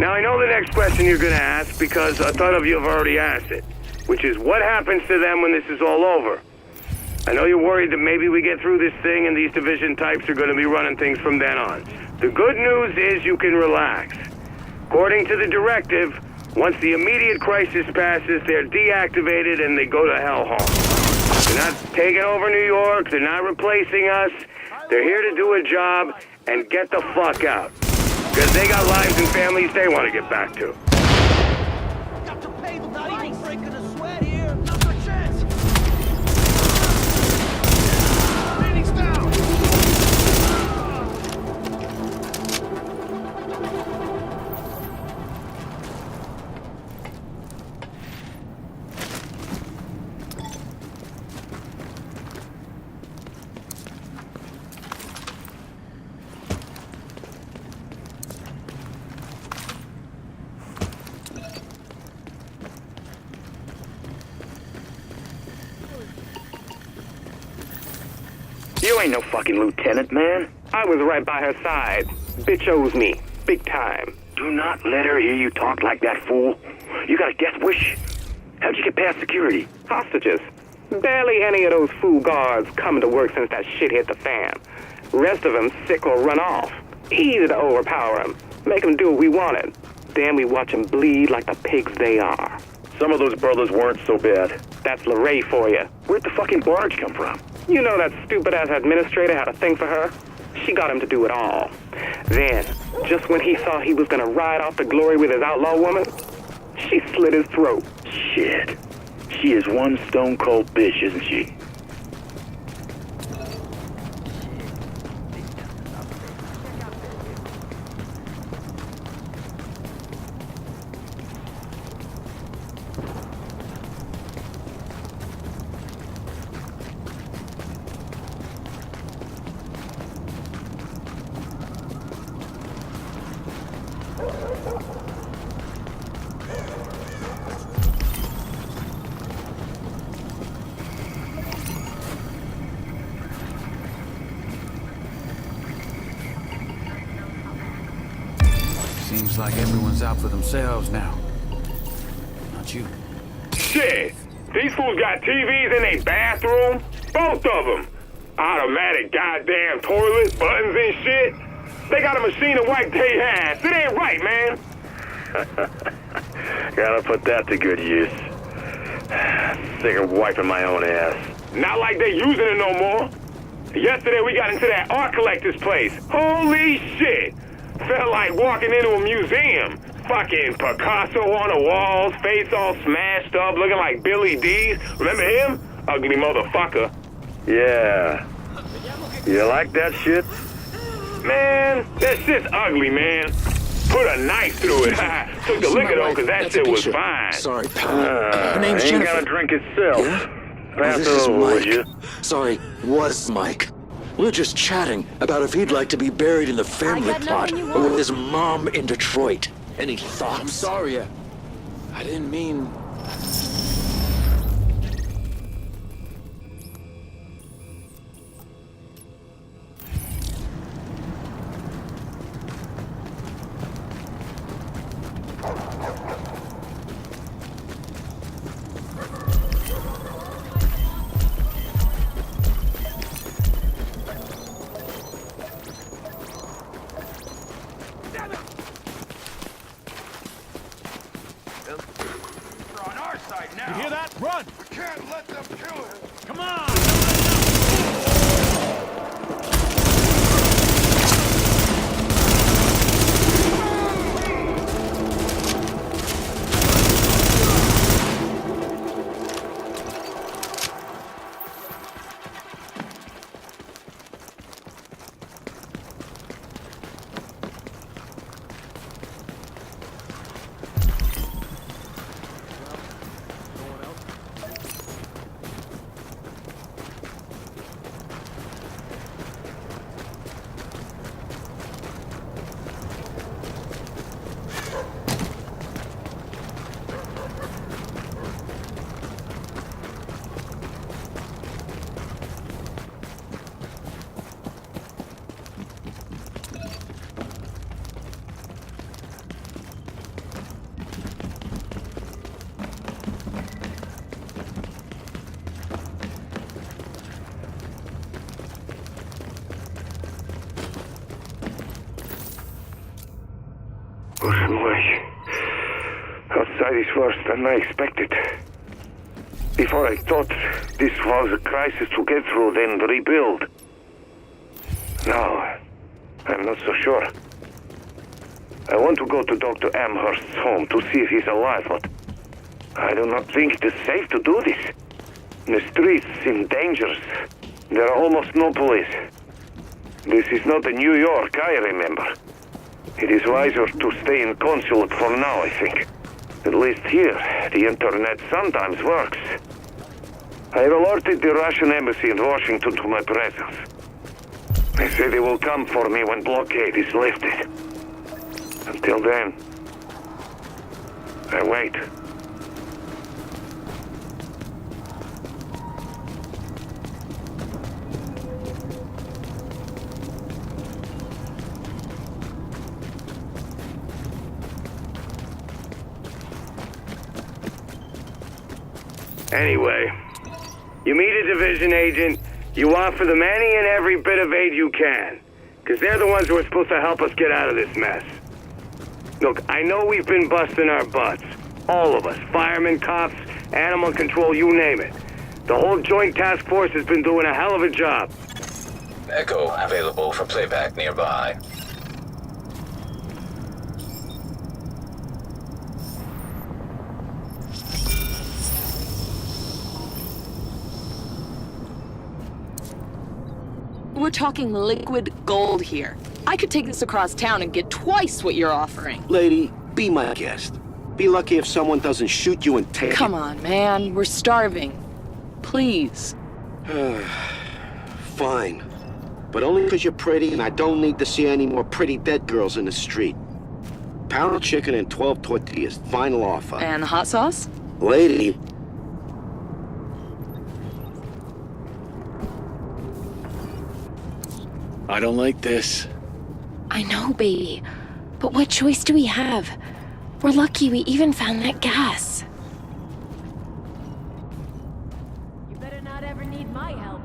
Now, I know the next question you're gonna ask because a ton of you have already asked it, which is what happens to them when this is all over? I know you're worried that maybe we get through this thing and these division types are gonna be running things from then on. The good news is you can relax. According to the directive, once the immediate crisis passes, they're deactivated and they go to hellhole. They're not taking over New York, they're not replacing us. They're here to do a job and get the fuck out. Because they got lives and families they want to get back to. Got to pay the not even breaking a sweat here. Not a chance. Meeting's down. You ain't no fucking lieutenant, man. I was right by her side. Bitch owes me. Big time. Do not let her hear you talk like that, fool. You got a death wish? How'd you get past security? Hostages. Barely any of those fool guards coming to work since that shit hit the fan. Rest of them sick or run off. Easy to overpower them. Make them do what we wanted. Then we watch them bleed like the pigs they are. Some of those brothers weren't so bad. That's LeRae for you. Where'd the fucking barge come from? You know that stupid-ass administrator had a thing for her? She got him to do it all. Then, just when he thought he was gonna ride off to glory with his outlaw woman, she slit his throat. Shit. She is one stone-cold bitch, isn't she? Seems like everyone's out for themselves now. Not you. Shit! These fools got TVs in their bathroom? Both of them! Automatic goddamn toilet, buttons and shit. They got a machine to wipe their ass. It ain't right, man. Gotta put that to good use. Sick of wiping my own ass. Not like they using it no more. Yesterday we got into that art collector's place. Holy shit! Felt like walking into a museum. Fucking Picasso on the walls, face all smashed up, looking like Billy D's. Remember him? Ugly motherfucker. Yeah. You like that shit? Man, that shit's ugly, man. Put a knife through it. Took the liquor though, cause that shit was fine. Sorry, pal. Her name's ain't Jennifer. gotta drink itself. Yeah? Pass This it is over, would Mike. you? Sorry, was Mike. We were just chatting about if he'd like to be buried in the family plot or with his mom in Detroit. Any thoughts? I'm sorry. I didn't mean... You hear that? Run! We can't let them kill him. Come on! Boy, outside is worse than I expected. Before I thought this was a crisis to get through, then rebuild. Now, I'm not so sure. I want to go to Dr. Amherst's home to see if he's alive, but I do not think it is safe to do this. The streets seem dangerous. There are almost no police. This is not the New York I remember. It is wiser to stay in consulate for now, I think. At least here, the internet sometimes works. I have alerted the Russian embassy in Washington to my presence. They say they will come for me when blockade is lifted. Until then, I wait. Anyway, you meet a division agent, you offer them any and every bit of aid you can, because they're the ones who are supposed to help us get out of this mess. Look, I know we've been busting our butts. All of us. Firemen, cops, animal control, you name it. The whole joint task force has been doing a hell of a job. Echo available for playback nearby. We're talking liquid gold here. I could take this across town and get twice what you're offering. Lady, be my guest. Be lucky if someone doesn't shoot you and take Come on, man. We're starving. Please. Fine. But only because you're pretty and I don't need to see any more pretty dead girls in the street. Pound of chicken and 12 tortillas. Final offer. And the hot sauce? Lady. I don't like this. I know, baby. But what choice do we have? We're lucky we even found that gas. You better not ever need my help.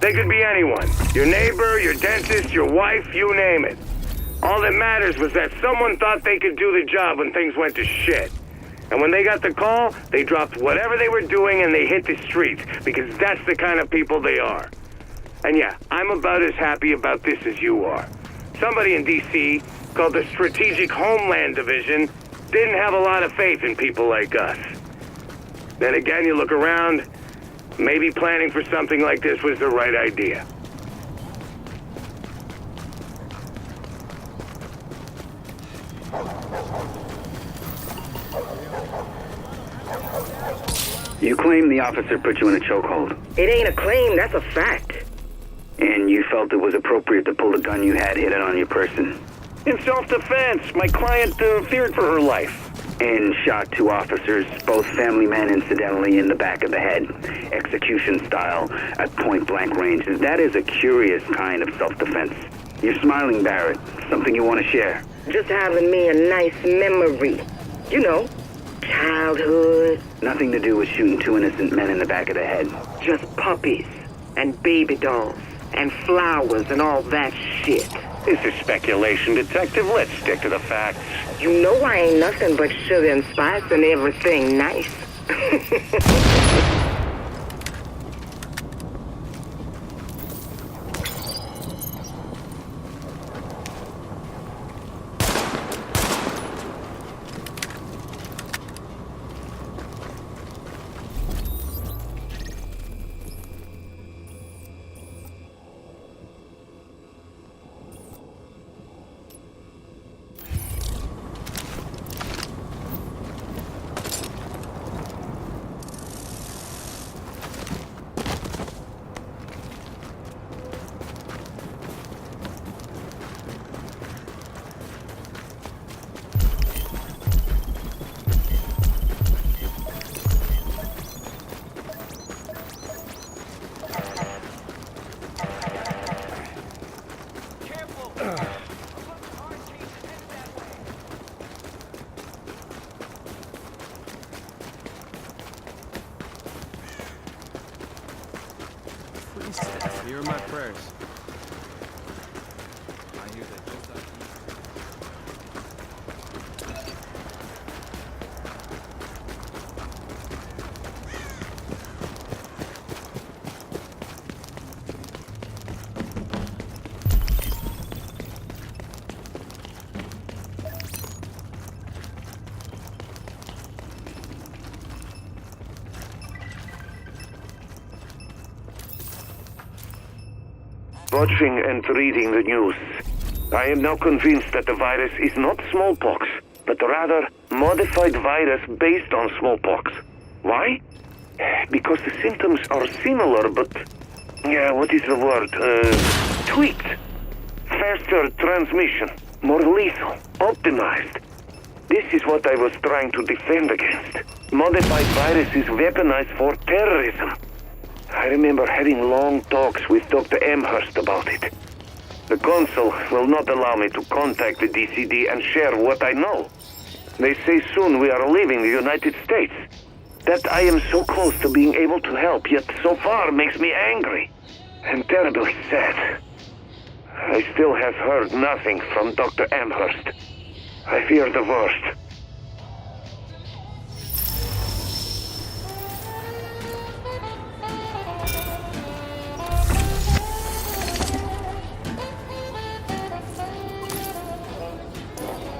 They could be anyone. Your neighbor, your dentist, your wife, you name it. All that matters was that someone thought they could do the job when things went to shit. And when they got the call, they dropped whatever they were doing and they hit the streets, because that's the kind of people they are. And yeah, I'm about as happy about this as you are. Somebody in D.C., called the Strategic Homeland Division, didn't have a lot of faith in people like us. Then again, you look around, maybe planning for something like this was the right idea. You claim the officer put you in a chokehold. It ain't a claim, that's a fact. And you felt it was appropriate to pull the gun you had hidden on your person. In self-defense, my client feared for her life. And shot two officers, both family men, incidentally, in the back of the head. Execution style, at point-blank range. That is a curious kind of self-defense. You're smiling, Barrett. Something you want to share? Just having me a nice memory. You know, childhood. Nothing to do with shooting two innocent men in the back of the head. Just puppies and baby dolls and flowers and all that shit. This is speculation, Detective. Let's stick to the facts. You know I ain't nothing but sugar and spice and everything nice. Here are my prayers. I hear that just out Watching and reading the news, I am now convinced that the virus is not smallpox, but rather modified virus based on smallpox. Why? Because the symptoms are similar, but... yeah, what is the word? Tweaked. Faster transmission, more lethal, optimized. This is what I was trying to defend against. Modified virus is weaponized for terrorism. I remember having long talks with Dr. Amherst about it. The consul will not allow me to contact the DCD and share what I know. They say soon we are leaving the United States. That I am so close to being able to help, yet so far makes me angry and terribly sad. I still have heard nothing from Dr. Amherst. I fear the worst.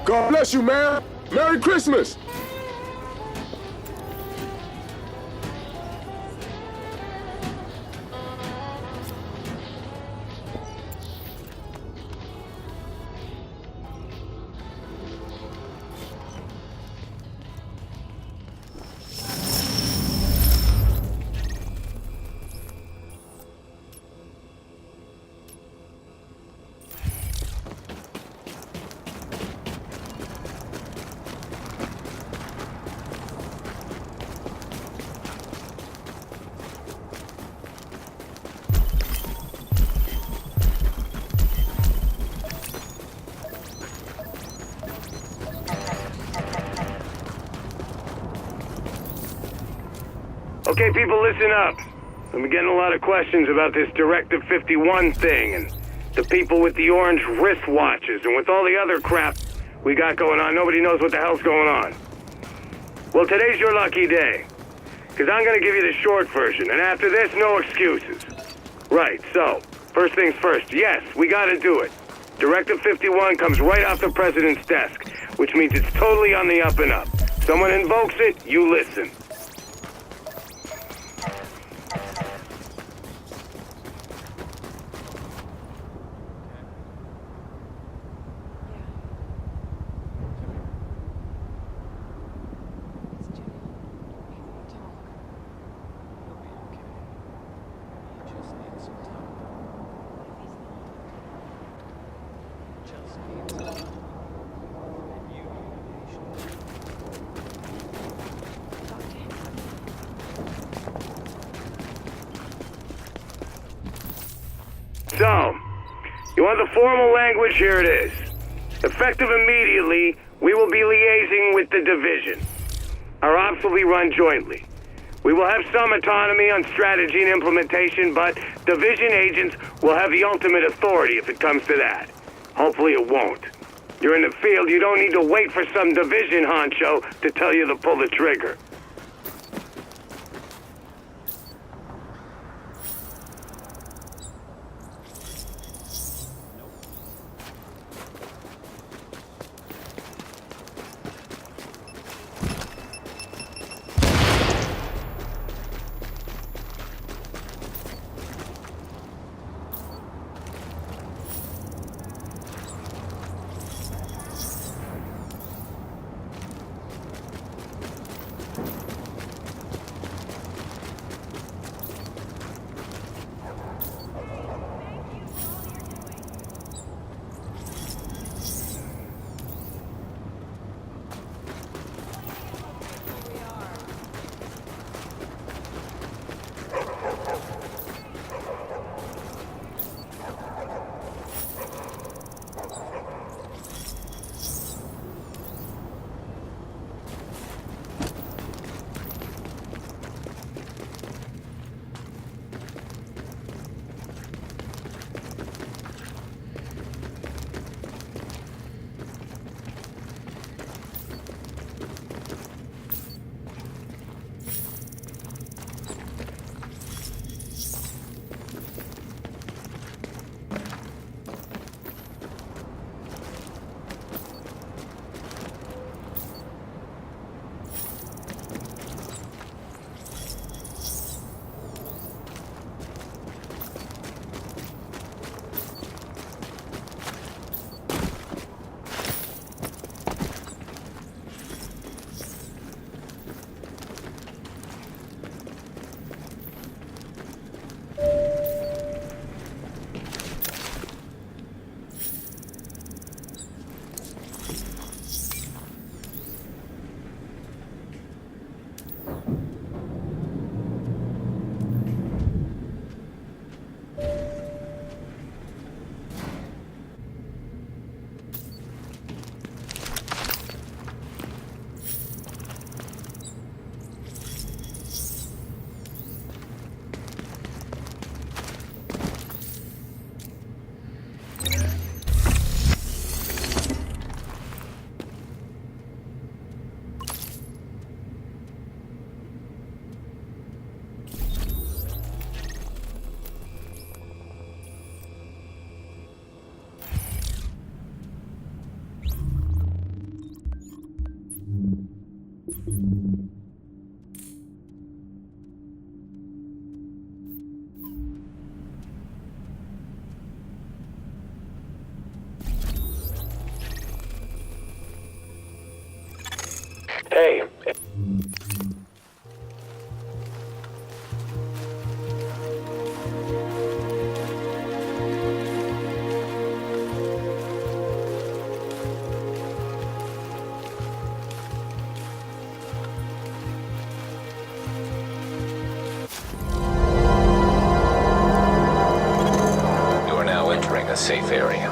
God bless you, man. Merry Christmas. Okay, people, listen up. I've been getting a lot of questions about this Directive 51 thing, and the people with the orange wristwatches, and with all the other crap we got going on. Nobody knows what the hell's going on. Well, today's your lucky day, because I'm going to give you the short version, and after this, no excuses. Right, so, first things first, yes, we got to do it. Directive 51 comes right off the president's desk, which means it's totally on the up and up. Someone invokes it, you listen. So, you want the formal language? Here it is. Effective immediately, we will be liaising with the division. Our ops will be run jointly. We will have some autonomy on strategy and implementation, but division agents will have the ultimate authority if it comes to that. Hopefully it won't. You're in the field, you don't need to wait for some division honcho to tell you to pull the trigger. Hey. You are now entering a safe area.